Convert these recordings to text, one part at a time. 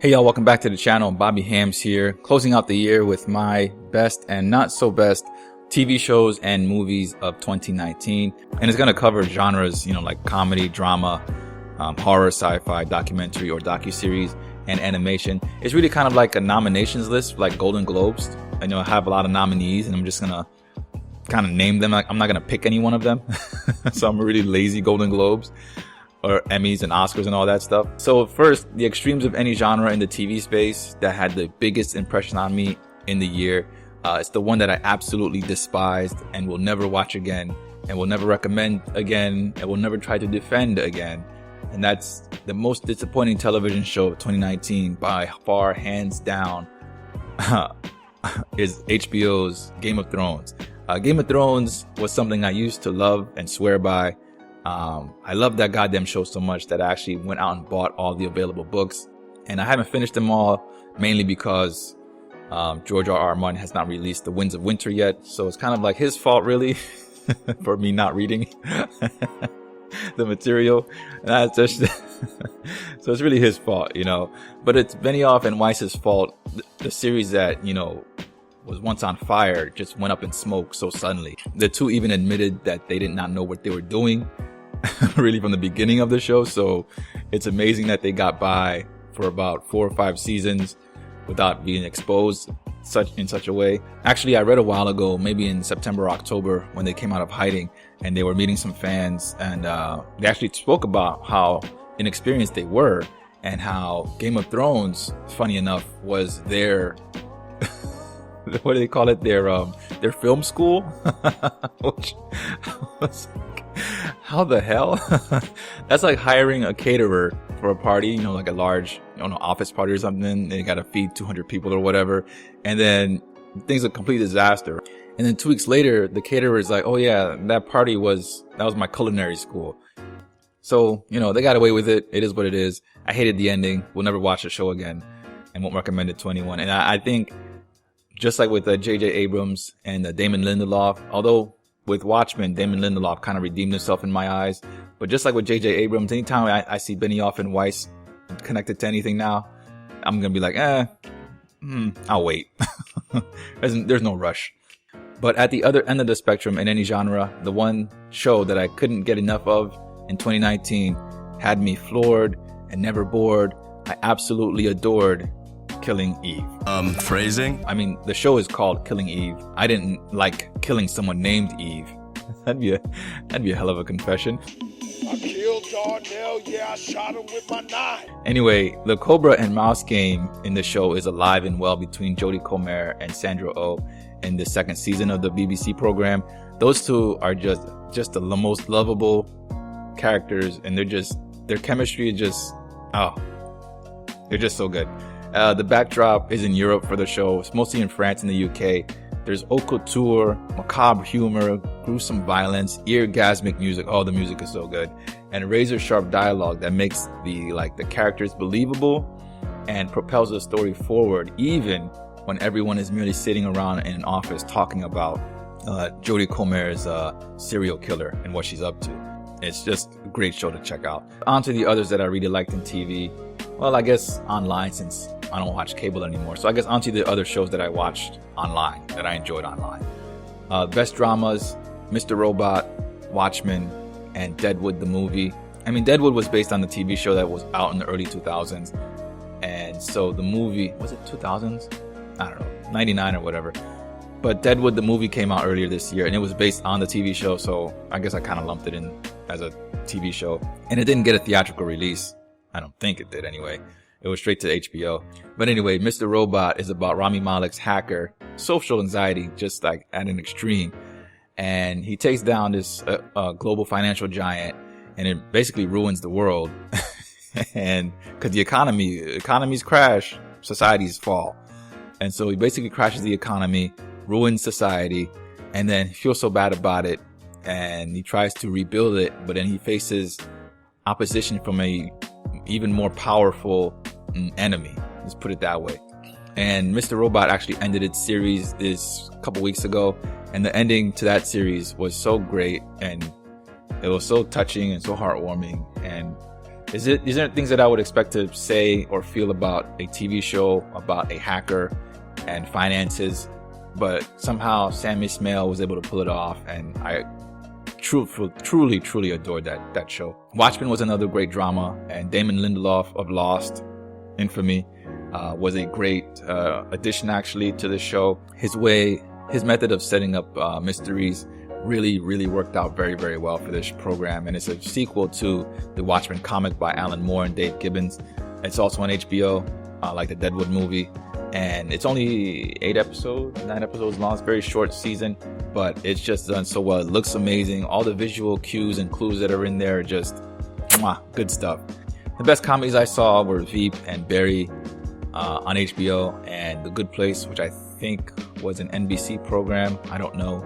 Hey y'all, welcome back to the channel. Bobby Hammz here, closing out the year with my best and not so best TV shows and movies of 2019. And it's going to cover genres, like comedy, drama, horror, sci-fi, documentary or docuseries, and animation. It's really kind of like a nominations list, like Golden Globes. I know I have a lot of nominees and I'm just going to kind of name them. I'm not going to pick any one of them. So I'm really lazy Golden Globes or Emmys and Oscars and all that stuff. So first, the extremes of any genre in the TV space that had the biggest impression on me in the year. It's the one that I absolutely despised and will never watch again, and will never recommend again, and will never try to defend again. And that's the most disappointing television show of 2019 by far, hands down, is HBO's Game of Thrones. Game of Thrones was something I used to love and swear by. I love that goddamn show so much that I actually went out and bought all the available books, and I haven't finished them all, mainly because George R.R. Martin has not released The Winds of Winter yet, so it's kind of like his fault really for me not reading the material. And that's just so it's really his fault, but it's Benioff and Weiss's fault. The series that was once on fire just went up in smoke so suddenly. The two even admitted that they did not know what they were doing really from the beginning of the show. So it's amazing that they got by for about 4 or 5 seasons without being exposed in such a way. Actually, I read a while ago, maybe in September or October, when they came out of hiding and they were meeting some fans, and they actually spoke about how inexperienced they were and how Game of Thrones, funny enough, was their what do they call it? Their film school. Which was like, how the hell? That's like hiring a caterer for a party, like a large, office party or something. And you got to feed 200 people or whatever. And then things are a complete disaster. And then 2 weeks later, the caterer is like, oh yeah, that was my culinary school. So, they got away with it. It is what it is. I hated the ending. We'll never watch the show again and won't recommend it to anyone. And I think, just like with J.J. Abrams and Damon Lindelof, although with Watchmen, Damon Lindelof kind of redeemed himself in my eyes. But just like with J.J. Abrams, anytime I see Benioff and Weiss connected to anything now, I'm going to be like, I'll wait. There's no rush. But at the other end of the spectrum in any genre, the one show that I couldn't get enough of in 2019 had me floored and never bored. I absolutely adored Killing Eve. Phrasing? I mean, the show is called Killing Eve. I didn't like killing someone named Eve. That'd be a hell of a confession. I killed Darnell, yeah, I shot him with my knife. Anyway, the Cobra and Mouse game in the show is alive and well between Jodie Comer and Sandra Oh in the 2nd season of the BBC program. Those two are just the most lovable characters, and their chemistry is just, they're just so good. The backdrop is in Europe for the show. It's mostly in France and the UK. There's haute couture, macabre humor, gruesome violence, eargasmic music. Oh, the music is so good. And razor sharp dialogue that makes the characters believable and propels the story forward, even when everyone is merely sitting around in an office talking about Jodie Comer's serial killer and what she's up to. It's just a great show to check out. On to the others that I really liked in TV. Well, I guess online, since I don't watch cable anymore. So I guess onto the other shows that I watched online, that I enjoyed online. Best dramas, Mr. Robot, Watchmen, and Deadwood the movie. I mean, Deadwood was based on the TV show that was out in the early 2000s. And so the movie, was it 2000s? I don't know, 99 or whatever. But Deadwood the movie came out earlier this year, and it was based on the TV show. So I guess I kind of lumped it in as a TV show. And it didn't get a theatrical release. I don't think it did anyway. It was straight to HBO. But anyway, Mr. Robot is about Rami Malek's hacker, social anxiety, just like at an extreme. And he takes down this global financial giant, and it basically ruins the world. And because the economies crash, societies fall. And so he basically crashes the economy, ruins society, and then he feels so bad about it. And he tries to rebuild it, but then he faces opposition from a even more powerful enemy. Let's put it that way. And Mr. Robot actually ended its series this couple weeks ago, and the ending to that series was so great, and it was so touching and so heartwarming, and These aren't things that I would expect to say or feel about a TV show about a hacker and finances, but somehow Sam Esmail was able to pull it off, and I truly adored that show. Watchmen was another great drama, and Damon Lindelof of Lost, infamy, was a great addition actually to the show. His method of setting up mysteries really worked out very well for this program, and it's a sequel to the Watchmen comic by Alan Moore and Dave Gibbons. It's also on HBO, like the Deadwood movie, and it's only 9 episodes long. It's a very short season, but it's just done so well. It looks amazing. All the visual cues and clues that are in there are just good stuff. The best comedies I saw were Veep and Barry on HBO, and The Good Place, which I think was an NBC program. I don't know.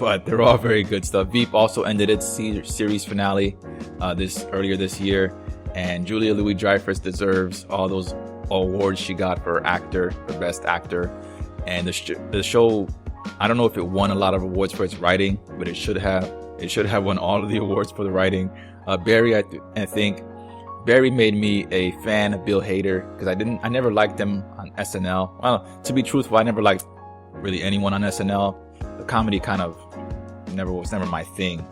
But they're all very good stuff. Veep also ended its series finale earlier this year, and Julia Louis-Dreyfus deserves all those awards she got for best actor. And the show, I don't know if it won a lot of awards for its writing, but it should have won all of the awards for the writing. Barry, I think Barry made me a fan of Bill Hader, because I never liked him on SNL. Well, to be truthful, I never liked really anyone on SNL. The comedy kind of was never my thing.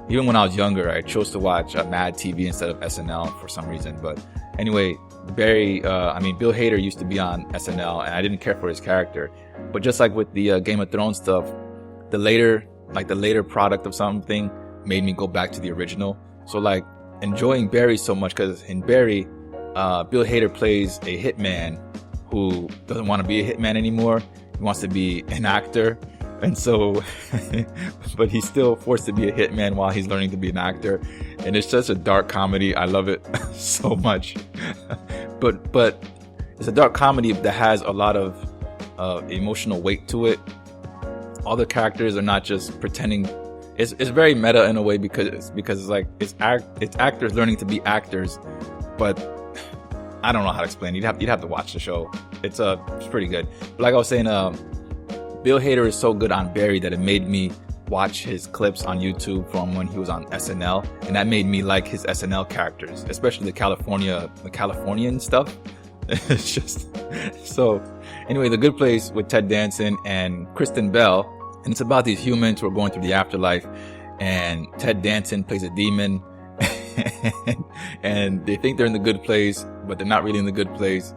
Even when I was younger, I chose to watch Mad TV instead of SNL for some reason. But anyway, Bill Hader used to be on SNL, and I didn't care for his character. But just like with the Game of Thrones stuff, the later product of something made me go back to the original. So like enjoying Barry so much, because in Barry, Bill Hader plays a hitman who doesn't want to be a hitman anymore. He wants to be an actor. And so, but he's still forced to be a hitman while he's learning to be an actor. And it's just a dark comedy. I love it so much. But it's a dark comedy that has a lot of emotional weight to it. All the characters are not just pretending. It's very meta in a way, because it's like it's actors learning to be actors. But I don't know how to explain it. You'd have to watch the show. It's pretty good. But like I was saying, Bill Hader is so good on Barry that it made me watch his clips on YouTube from when he was on SNL, and that made me like his SNL characters, especially the Californian stuff. It's just so. Anyway, The Good Place with Ted Danson and Kristen Bell, and it's about these humans who are going through the afterlife, and Ted Danson plays a demon, and they think they're in the good place, but they're not really in the good place.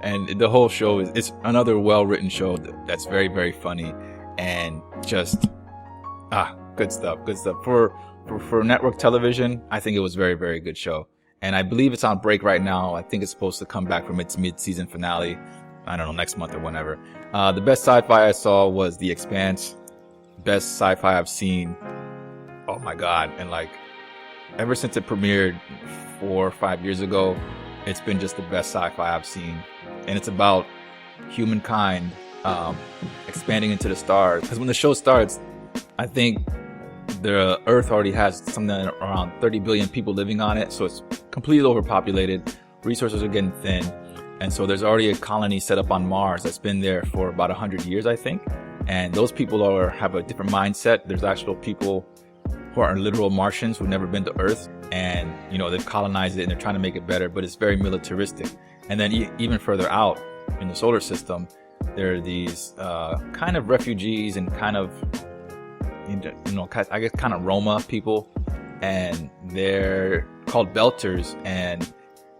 And the whole show it's another well-written show that's very funny, and just good stuff. For network television, I think it was very good show. And I believe it's on break right now. I think it's supposed to come back from its mid-season finale, I don't know, next month or whenever. The best sci-fi I saw was The Expanse. Best sci-fi I've seen, oh my god, and like ever since it premiered 4 or 5 years ago, it's been just the best sci-fi I've seen. And it's about humankind expanding into the stars. Because when the show starts, I think the Earth already has something around 30 billion people living on it. So it's completely overpopulated. Resources are getting thin. And so there's already a colony set up on Mars that's been there for about 100 years, I think. And those people have a different mindset. There's actual people who are literal Martians who've never been to Earth. And, they've colonized it and they're trying to make it better. But it's very militaristic. And then even further out in the solar system, there are these kind of refugees and kind of, I guess kind of Roma people. And they're called Belters. And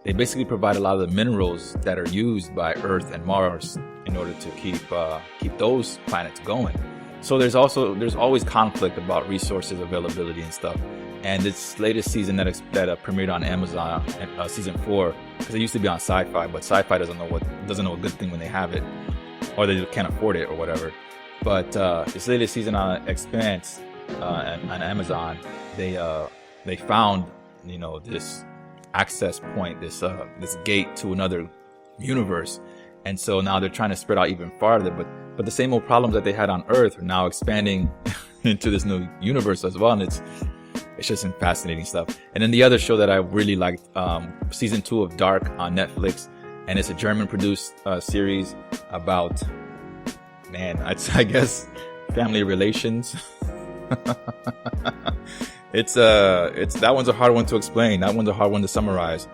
they basically provide a lot of the minerals that are used by Earth and Mars in order to keep those planets going. So there's always conflict about resources availability and stuff. And this latest season that premiered on Amazon, season 4, because it used to be on Sci-Fi, but Sci-Fi doesn't know a good thing when they have it, or they can't afford it or whatever. But this latest season on Expanse on Amazon, they found this access point, this gate to another universe, and so now they're trying to spread out even farther. But the same old problems that they had on Earth are now expanding into this new universe as well, and it's just some fascinating stuff. And then the other show that I really liked, season 2 of Dark on Netflix, and it's a German-produced series about, I guess, family relations. it's that one's a hard one to explain. That one's a hard one to summarize.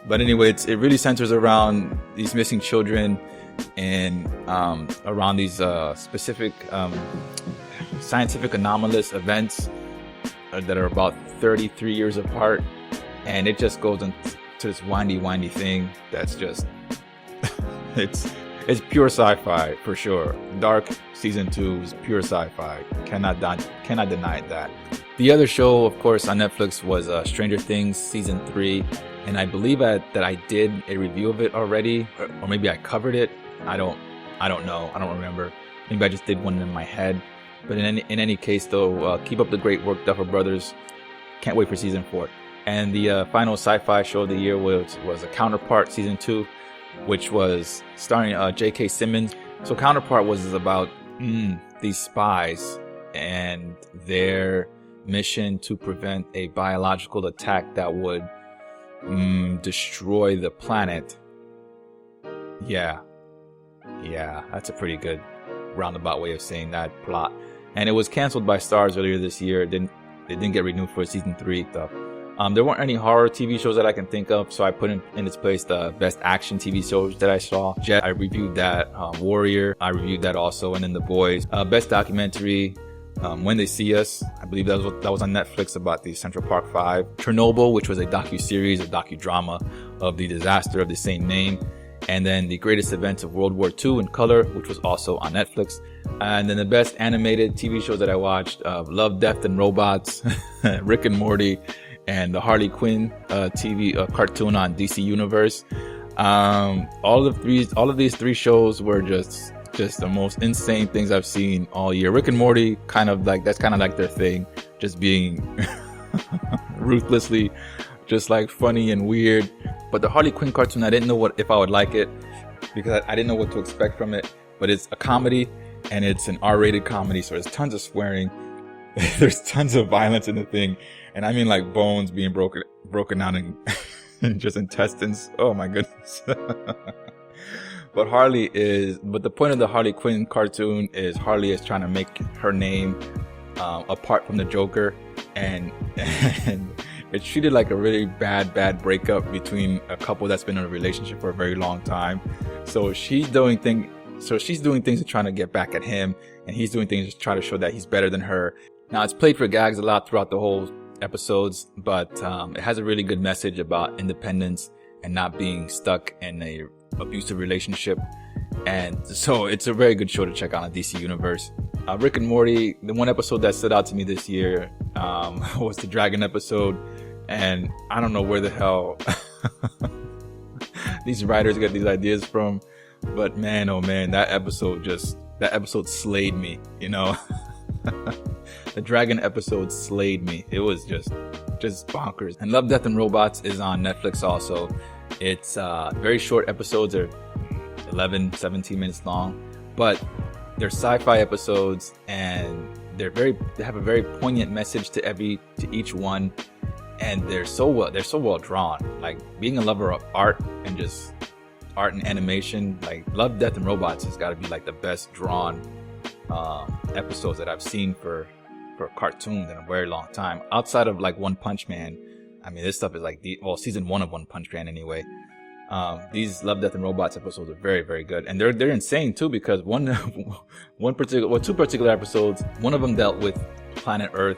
But anyway, it really centers around these missing children and around these specific scientific anomalous events that are about 33 years apart, and it just goes into this windy thing that's just it's pure sci-fi for sure. Dark season 2 is pure sci-fi. Cannot deny that. The other show, of course, on Netflix was Stranger Things season 3, and I believe that I did a review of it already, or maybe I covered it. I don't know. I don't remember. Maybe I just did one in my head. But in any case, though, keep up the great work, Duffer Brothers. Can't wait for season 4. And the final sci-fi show of the year was a Counterpart season 2, which was starring J.K. Simmons. So Counterpart was about these spies and their mission to prevent a biological attack that would destroy the planet. Yeah, that's a pretty good roundabout way of saying that plot. And it was canceled by Starz earlier this year. It didn't get renewed for season 3 stuff. There weren't any horror TV shows that I can think of, so I put in its place the best action TV shows that I saw. Jett, I reviewed that. Warrior, I reviewed that also. And then The Boys. Best documentary, When They See Us. I believe that was on Netflix about the Central Park 5. Chernobyl, which was a docuseries, a docudrama of the disaster of the same name. And then The Greatest Events of World War II in color, which was also on Netflix. And then the best animated TV shows that I watched, Love, Death and Robots, Rick and Morty, and the Harley Quinn TV cartoon on DC Universe. All of these 3 shows were just the most insane things I've seen all year. Rick and Morty, that's kind of like their thing, just being ruthlessly just like funny and weird. But the Harley Quinn cartoon, I didn't know if I would like it, because I didn't know what to expect from it. But it's a comedy, and it's an R-rated comedy, so there's tons of swearing. There's tons of violence in the thing, and I mean like bones being broken out and just intestines. Oh my goodness. But the point of the Harley Quinn cartoon is Harley is trying to make her name apart from the Joker, and it's treated like a really bad breakup between a couple that's been in a relationship for a very long time. So she's doing things to try to get back at him, and he's doing things to try to show that he's better than her. Now, it's played for gags a lot throughout the whole episodes, but it has a really good message about independence and not being stuck in a abusive relationship. And so it's a very good show to check out on DC Universe. Rick and Morty, the one episode that stood out to me this year was the dragon episode. And I don't know where the hell these writers get these ideas from, but man, oh man, that episode slayed me, you know. The dragon episode slayed me. It was just bonkers. And Love, Death and Robots is on Netflix also. It's very short episodes. They're 11, 17 minutes long, but they're sci-fi episodes, and they have a very poignant message to each one. And they're so well drawn. Like, being a lover of art and just art and animation, like Love, Death and Robots has got to be like the best drawn episodes that I've seen for cartoons in a very long time. Outside of like One Punch Man, I mean, this stuff is like season 1 of One Punch Man anyway. These Love, Death and Robots episodes are very, very good, and they're insane too, because two particular episodes. One of them dealt with planet Earth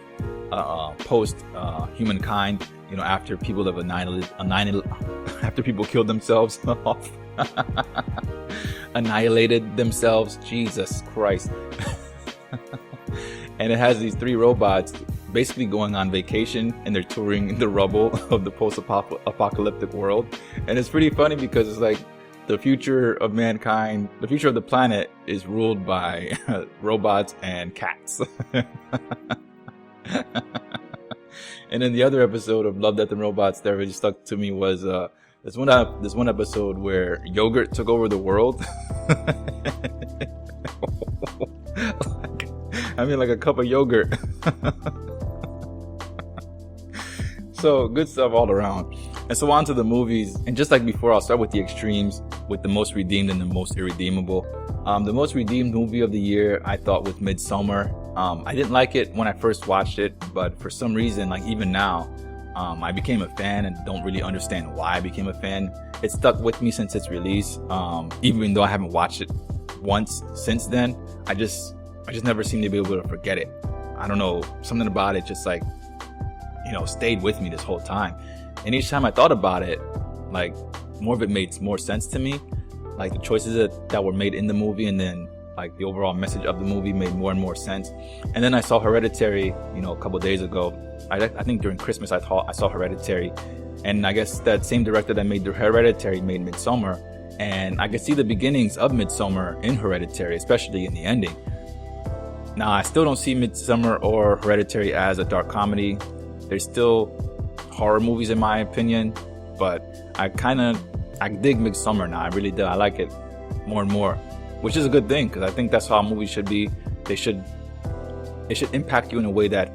post humankind, you know, after people have after people killed themselves off, annihilated themselves. Jesus Christ. And it has these 3 robots basically going on vacation, and they're touring the rubble of the post-apocalyptic world. And it's pretty funny because it's like the future of mankind, the future of the planet is ruled by robots and cats. And then the other episode of Love, Death and Robots that really stuck to me was this one episode where yogurt took over the world. Like a cup of yogurt. So good stuff all around. And so on to the movies. And just like before, I'll start with the extremes, with the most redeemed and the most irredeemable. The most redeemed movie of the year, I thought, was Midsommar. I didn't like it when I first watched it, but for some reason, like even now, I became a fan and don't really understand why I became a fan. It stuck with me since its release. Even though I haven't watched it once since then, I just never seem to be able to forget it. I don't know, something about it just like, stayed with me this whole time. And each time I thought about it, like more of it made more sense to me. Like the choices that were made in the movie, and then like the overall message of the movie made more and more sense. And then I saw Hereditary, a couple days ago. I think during Christmas I saw Hereditary, and I guess that same director that made the Hereditary made Midsommar, and I could see the beginnings of Midsommar in Hereditary, especially in the ending. Now I still don't see Midsommar or Hereditary as a dark comedy. They're still horror movies in my opinion, but I dig Midsommar now. I really do. I like it more and more, which is a good thing, because I think that's how movies should be. It should impact you in a way that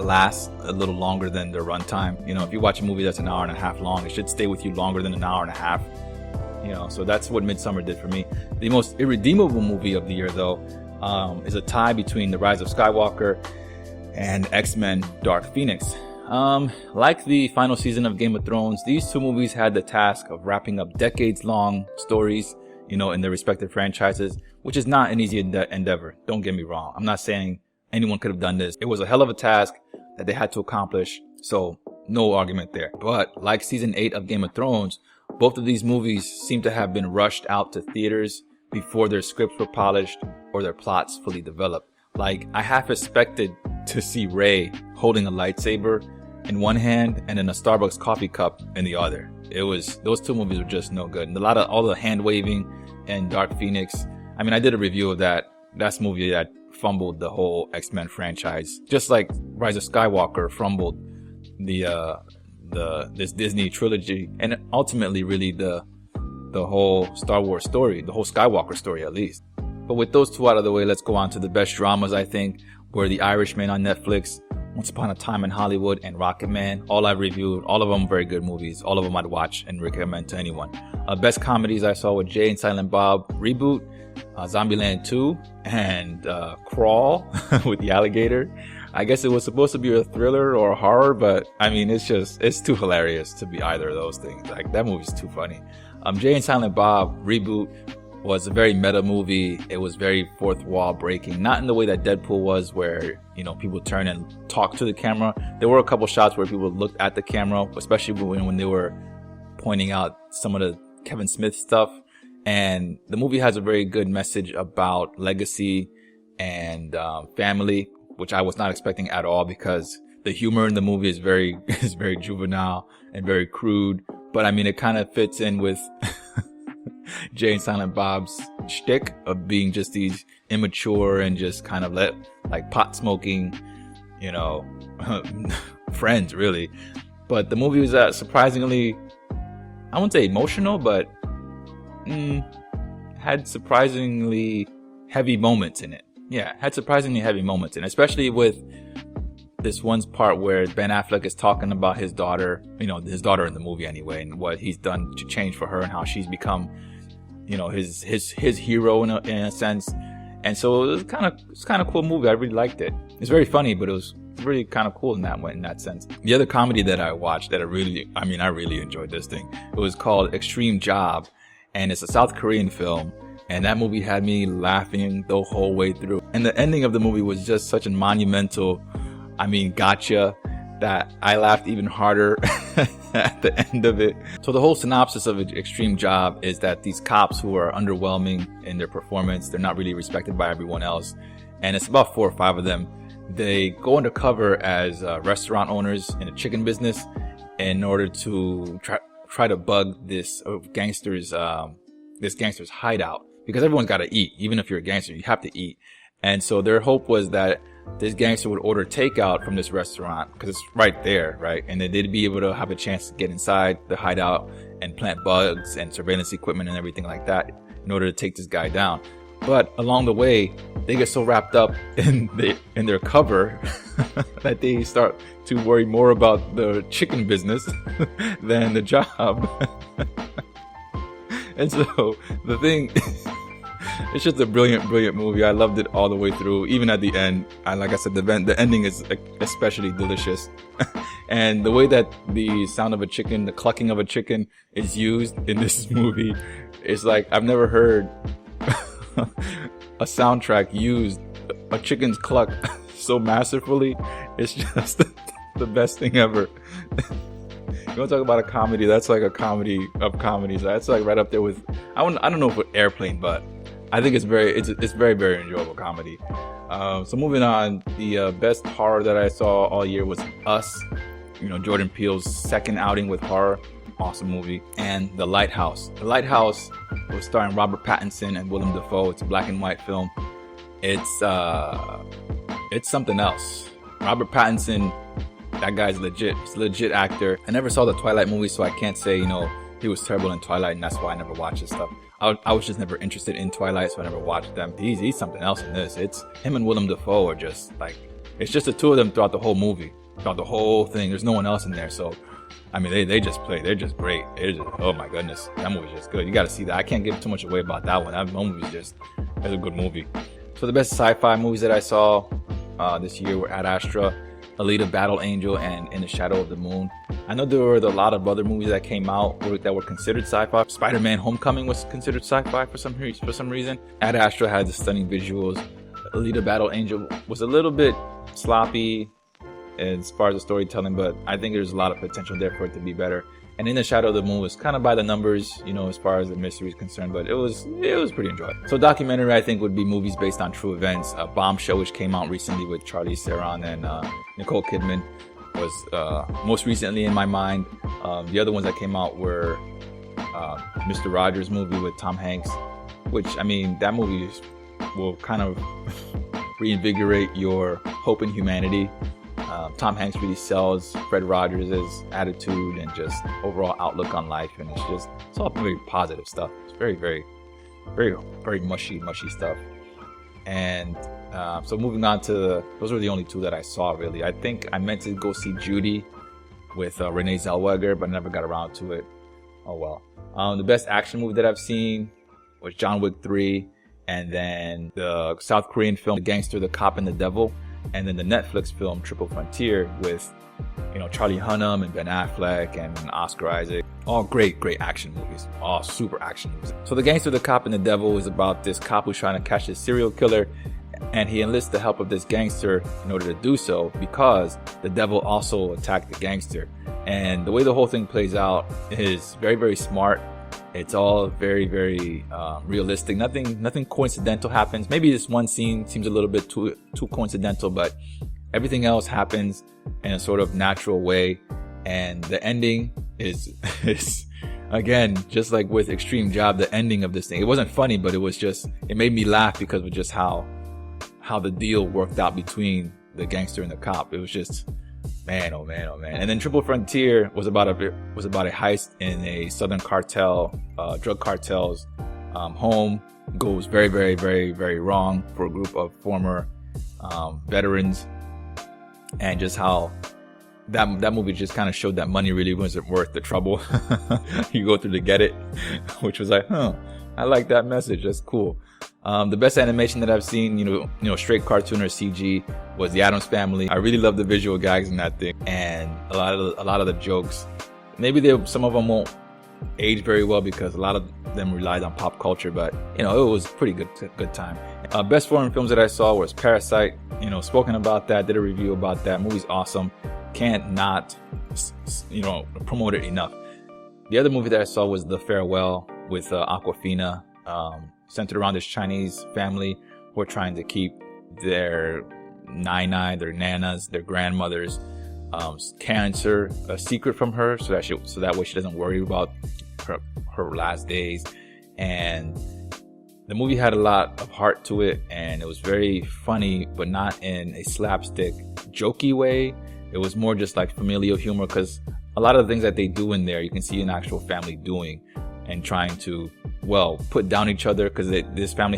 lasts a little longer than their runtime. If you watch a movie that's an hour and a half long, it should stay with you longer than an hour and a half. So that's what Midsommar did for me. The most irredeemable movie of the year, though, is a tie between The Rise of Skywalker and X-Men Dark Phoenix. Like the final season of Game of Thrones, these two movies had the task of wrapping up decades-long stories, in their respective franchises, which is not an easy endeavor. Don't get me wrong. I'm not saying anyone could have done this. It was a hell of a task that they had to accomplish, so no argument there. But like season 8 of Game of Thrones, both of these movies seem to have been rushed out to theaters before their scripts were polished or their plots fully developed. Like, I half expected to see Rey holding a lightsaber in one hand and then a Starbucks coffee cup in the other. Those two movies were just no good. And all the hand waving in Dark Phoenix. I mean, I did a review of that. That's a movie that fumbled the whole X-Men franchise, just like Rise of Skywalker fumbled this Disney trilogy, and ultimately really the whole Star Wars story, the whole Skywalker story at least. But with those two out of the way, let's go on to the best dramas, I think, were The Irishman on Netflix, Once Upon a Time in Hollywood, and Rocketman. All I've reviewed, all of them very good movies. All of them I'd watch and recommend to anyone. Best comedies I saw were Jay and Silent Bob Reboot, Zombieland 2, and Crawl with the alligator. I guess it was supposed to be a thriller or a horror, but I mean, it's too hilarious to be either of those things. Like, that movie's too funny. Jay and Silent Bob Reboot was a very meta movie. It was very fourth wall breaking, not in the way that Deadpool was, where people turn and talk to the camera. There were a couple shots where people looked at the camera, especially when they were pointing out some of the Kevin Smith stuff. And the movie has a very good message about legacy and family, which I was not expecting at all, because the humor in the movie is very juvenile and very crude. But I mean, it kind of fits in with Jay and Silent Bob's shtick of being just these immature and just kind of like pot smoking, friends really. But the movie was surprisingly, I wouldn't say emotional, but had surprisingly heavy moments in it. Yeah, had surprisingly heavy moments in it, especially with this one part where Ben Affleck is talking about his daughter, his daughter in the movie anyway, and what he's done to change for her and how she's become, his hero in a sense. And so it's kind of cool movie. I really liked it. It's very funny, but it was really kind of cool in that sense. The other comedy that I watched that I really enjoyed this thing. It was called Extreme Job, and it's a South Korean film. And that movie had me laughing the whole way through. And the ending of the movie was just such a monumental, gotcha, that I laughed even harder at the end of it. So the whole synopsis of Extreme Job is that these cops who are underwhelming in their performance, they're not really respected by everyone else. And it's about 4 or 5 of them. They go undercover as restaurant owners in a chicken business in order to try to bug this gangster's hideout. Because everyone's got to eat. Even if you're a gangster, you have to eat. And so their hope was that this gangster would order takeout from this restaurant, because it's right there, right? And then they'd be able to have a chance to get inside the hideout and plant bugs and surveillance equipment and everything like that in order to take this guy down. But along the way, they get so wrapped up in their cover that they start to worry more about the chicken business than the job. And so the It's just a brilliant movie. I loved it all the way through, even at the end. Like I said, the ending is especially delicious. And the way that the sound of a chicken, the clucking of a chicken is used in this movie is like, I've never heard a soundtrack used a chicken's cluck so masterfully. It's just the best thing ever. You want to talk about a comedy? That's like a comedy of comedies. That's like right up there with, I don't know if with Airplane, but I think it's very enjoyable comedy. So moving on, the best horror that I saw all year was Us. Jordan Peele's second outing with horror. Awesome movie. And The Lighthouse. The Lighthouse was starring Robert Pattinson and Willem Dafoe. It's a black and white film. It's something else. Robert Pattinson, that guy's legit. He's a legit actor. I never saw the Twilight movie, so I can't say, he was terrible in Twilight, and that's why I never watched his stuff. I was just never interested in Twilight, so I never watched them. He's something else in this. It's him and Willem Dafoe are just like, it's just the two of them throughout the whole movie, throughout the whole thing. There's no one else in there, so I mean, they just play. They're just great. Oh my goodness, that movie's just good. You got to see that. I can't give too much away about that one. That movie's it's a good movie. So the best sci-fi movies that I saw this year were Ad Astra, Alita Battle Angel, and In the Shadow of the Moon. I know there were a lot of other movies that came out that were considered sci-fi. Spider-Man Homecoming was considered sci-fi for some reason. Ad Astra had the stunning visuals. Alita Battle Angel was a little bit sloppy as far as the storytelling, but I think there's a lot of potential there for it to be better. And In the Shadow of the Moon was kind of by the numbers, as far as the mystery is concerned, but it was pretty enjoyable. So documentary, I think, would be movies based on true events. Bombshell, which came out recently with Charlize Theron and Nicole Kidman, was most recently in my mind. The other ones that came out were Mr. Rogers' movie with Tom Hanks, which, I mean, that movie will kind of reinvigorate your hope in humanity. Tom Hanks really sells Fred Rogers' attitude and just overall outlook on life, and it's all very positive stuff. It's very mushy stuff. And so moving on to those were the only two that I saw really. I think I meant to go see Judy with Renee Zellweger, but never got around to it. Oh well. The best action movie that I've seen was John Wick 3, and then the South Korean film Gangster+The Cop+The Devil. And then the Netflix film Triple Frontier with, Charlie Hunnam and Ben Affleck and Oscar Isaac. All great action movies. All super action movies. So the Gangster, the Cop, and the Devil is about this cop who's trying to catch a serial killer, and he enlists the help of this gangster in order to do so because the devil also attacked the gangster. And the way the whole thing plays out is very smart. It's all very realistic. Nothing coincidental happens. Maybe this one scene seems a little bit too coincidental, but everything else happens in a sort of natural way. And the ending is again, just like with Extreme Job, the ending of this thing. It wasn't funny, but it made me laugh because of just how the deal worked out between the gangster and the cop. It was just, man, oh man. And then Triple Frontier was about a heist in a Southern cartel, drug cartel's home. Goes very wrong for a group of former veterans, and just how that movie just kind of showed that money really wasn't worth the trouble you go through to get it, which was like, I like that message. That's cool. The best animation that I've seen, straight cartoon or CG, was The Addams Family. I really love the visual gags in that thing, and a lot of the jokes. Maybe some of them won't age very well because a lot of them relied on pop culture, but it was pretty good time. Best foreign films that I saw was Parasite. Spoken about that, did a review about that. Movie's awesome. Can't not promote it enough. The other movie that I saw was The Farewell with Awkwafina. Centered around this Chinese family who are trying to keep their their nanas, their grandmother's cancer a secret from her, so that way she doesn't worry about her last days. And the movie had a lot of heart to it, and it was very funny, but not in a slapstick, jokey way. It was more just like familial humor, because a lot of the things that they do in there, you can see an actual family doing and trying to, put down each other, because this family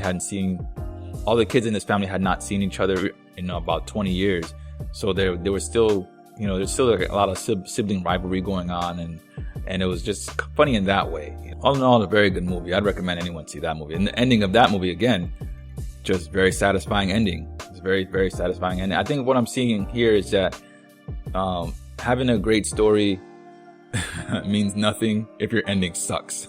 all the kids in this family had not seen each other in about 20 years. So there was still, there's still like a lot of sibling rivalry going on, and And it was just funny in that way. All in all, a very good movie. I'd recommend anyone see that movie. And the ending of that movie, again, just very satisfying ending. It's very, very satisfying. And I think what I'm seeing here is that having a great story means nothing if your ending sucks.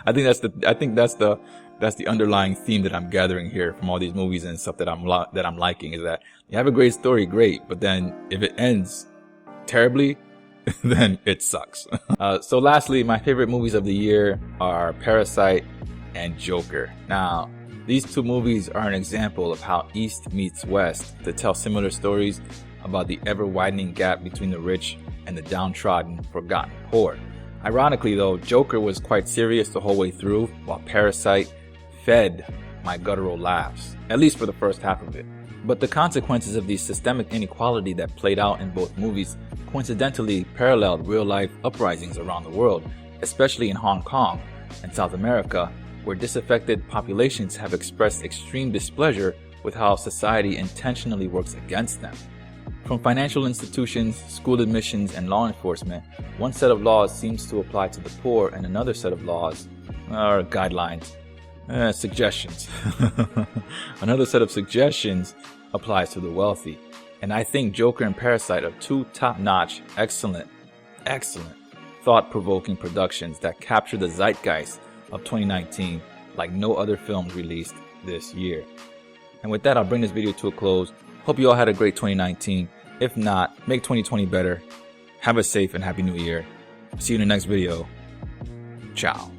I think that's the underlying theme that I'm gathering here from all these movies and stuff that I'm liking, is that you have a great story, great, but then if it ends terribly, then it sucks. So lastly, my favorite movies of the year are Parasite and Joker. Now, these two movies are an example of how East meets West to tell similar stories about the ever-widening gap between the rich and the downtrodden, forgotten poor. Ironically though, Joker was quite serious the whole way through, while Parasite fed my guttural laughs, at least for the first half of it. But the consequences of the systemic inequality that played out in both movies coincidentally paralleled real-life uprisings around the world, especially in Hong Kong and South America, where disaffected populations have expressed extreme displeasure with how society intentionally works against them. From financial institutions, school admissions, and law enforcement, one set of laws seems to apply to the poor and another set of laws, or guidelines, suggestions. Another set of suggestions applies to the wealthy. And I think Joker and Parasite are two top-notch, excellent, thought-provoking productions that capture the zeitgeist of 2019 like no other films released this year. And with that, I'll bring this video to a close. Hope you all had a great 2019. If not, make 2020 better. Have a safe and happy new year. See you in the next video. Ciao.